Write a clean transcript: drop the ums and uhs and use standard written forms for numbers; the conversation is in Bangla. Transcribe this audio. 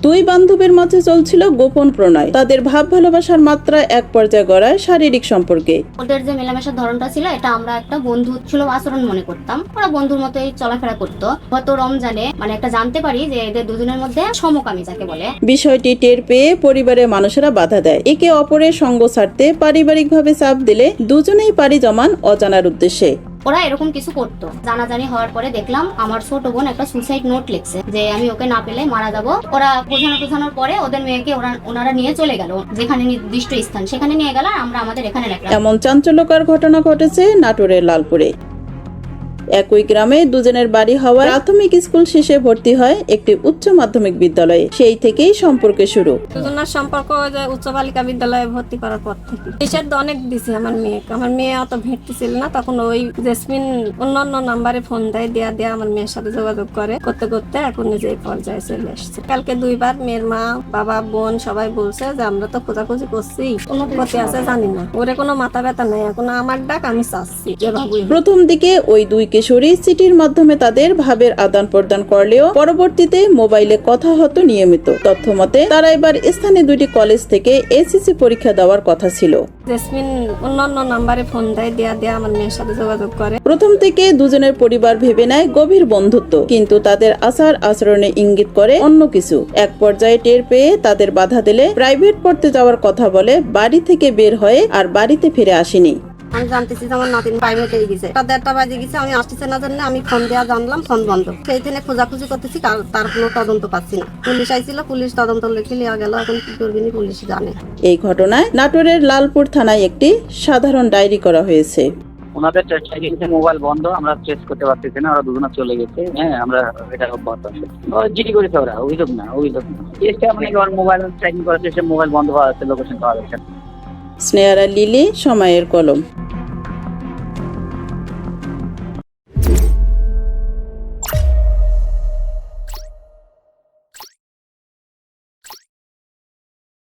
দুই বান্ধবীর মাঝে চলছিল গোপন প্রণয়। তাদের ভাব ভালোবাসার মাত্রা এক পর্যায়ে গড়ায় শারীরিক সম্পর্কে। ওদের যে মেলামেশার ধরনটা ছিল এটা আমরা একটা বন্ধু সুলভ আচরণ মনে করতাম। ওরা বন্ধুর মতোই চলাফেরা করতো। গত রমজানে একটা জানতে পারি যে এদের দুজনের মধ্যে সমকামী যাকে বলে। বিষয়টি টের পেয়ে পরিবারের মানুষেরা বাধা দেয়। একে অপরের সঙ্গ ছাড়তে পারিবারিকভাবে চাপ দিলে দুজনেই পাড়ি জমান অজানার উদ্দেশ্যে। ওরা এরকম কিছু করতো। জানাজানি হওয়ার পরে দেখলাম আমার ছোট বোন একটা সুসাইড নোট লিখছে যে আমি ওকে না পেলে মারা যাবো। ওরা বোঝানোর পরে ওদের মেয়েকে ওনারা নিয়ে চলে গেল, যেখানে নির্দিষ্ট স্থান সেখানে নিয়ে গেল, আমরা আমাদের এখানে রাখলাম। এমন চাঞ্চল্যকর ঘটনা ঘটেছে নাটোরের লালপুরে। একই গ্রামে দুজনের বাড়ি হওয়া প্রাথমিক স্কুল শেষে ভর্তি হয় একটি উচ্চ মাধ্যমিক বিদ্যালয়ে। সেই থেকেই সম্পর্কে শুরু। দুজনের সম্পর্ক উচ্চ বালিকা বিদ্যালয়ে ভর্তি করার পর থেকে নিষেধ অনেক দিছে আমার মেয়ে অত ভেটতে ছিল না। তখন ওই জেসমিন অন্যান্য নাম্বারে ফোন দেয়া আমার মেয়ের সাথে যোগাযোগ করতে করতে এখন নিজে পর্যায়ে চলে এসছে। কালকে দুইবার মেয়ের মা বাবা বোন সবাই বলছে যে আমরা তো খোঁজাখুঁজি করছি, কোনো গতি আছে জানি না, ওরে কোনো মাথা ব্যথা নেই, এখন আমার ডাক আমি চাচ্ছি। প্রথম দিকে ওই দুই কিশোরী চিঠির মাধ্যমে তাদের ভাবের আদান প্রদান করলেও পরবর্তীতে মোবাইলে কথা হতো নিয়মিত। তথ্য মতে তারা এবার স্থানীয় দুইটি কলেজ থেকে এসএসসি পরীক্ষা দেওয়ার কথা ছিল। জেসমিন অন্যান্য নাম্বারে ফোন দেয়া আমার মেয়ের সাথে যোগাযোগ করে। প্রথম থেকে দুজনের পরিবার ভেবে নেয় গভীর বন্ধুত্ব, কিন্তু তাদের আচার আচরণে ইঙ্গিত করে অন্য কিছু। এক পর্যায়ে টের পেয়ে তাদের বাধা দিলে প্রাইভেট পড়তে যাওয়ার কথা বলে বাড়ি থেকে বের হয়ে আর বাড়িতে ফিরে আসেনি। আমি জানতেছি যে আমার নাতিন প্রাইভেটে গেছে, 1:30 বাজে গেছে, আমি আসতেছে না জানলে আমি ফোন দেওয়া জানলাম, ফোন বন্ধ। সেই থেকে খোঁজাখুঁজি করতেছি, তার কোনো তদন্ত পাচ্ছি না। পুলিশ আইছিল, পুলিশ তদন্ত লিখে লিয়া গেল, এখন কি করবিনি পুলিশ জানে। এই ঘটনায় নাটোরের লালপুর থানায় একটি সাধারণ ডায়েরি করা হয়েছে। ওনাদের চেষ্টা কিন্তু মোবাইল বন্ধ, আমরা ট্রেস করতে পারতেছি না, ওরা দুজনে চলে গেছে। হ্যাঁ, আমরা এটা অব্যাহত আছে। জিডি করেছে ওরা, অভিযোগ না। চেষ্টা মানে ওর মোবাইল ট্র্যাকিং করার চেষ্টা, মোবাইল বন্ধ হওয়া যাচ্ছে, লোকেশন পাওয়া যাচ্ছে। স্নেহারা লিলি, সময়ের কলম।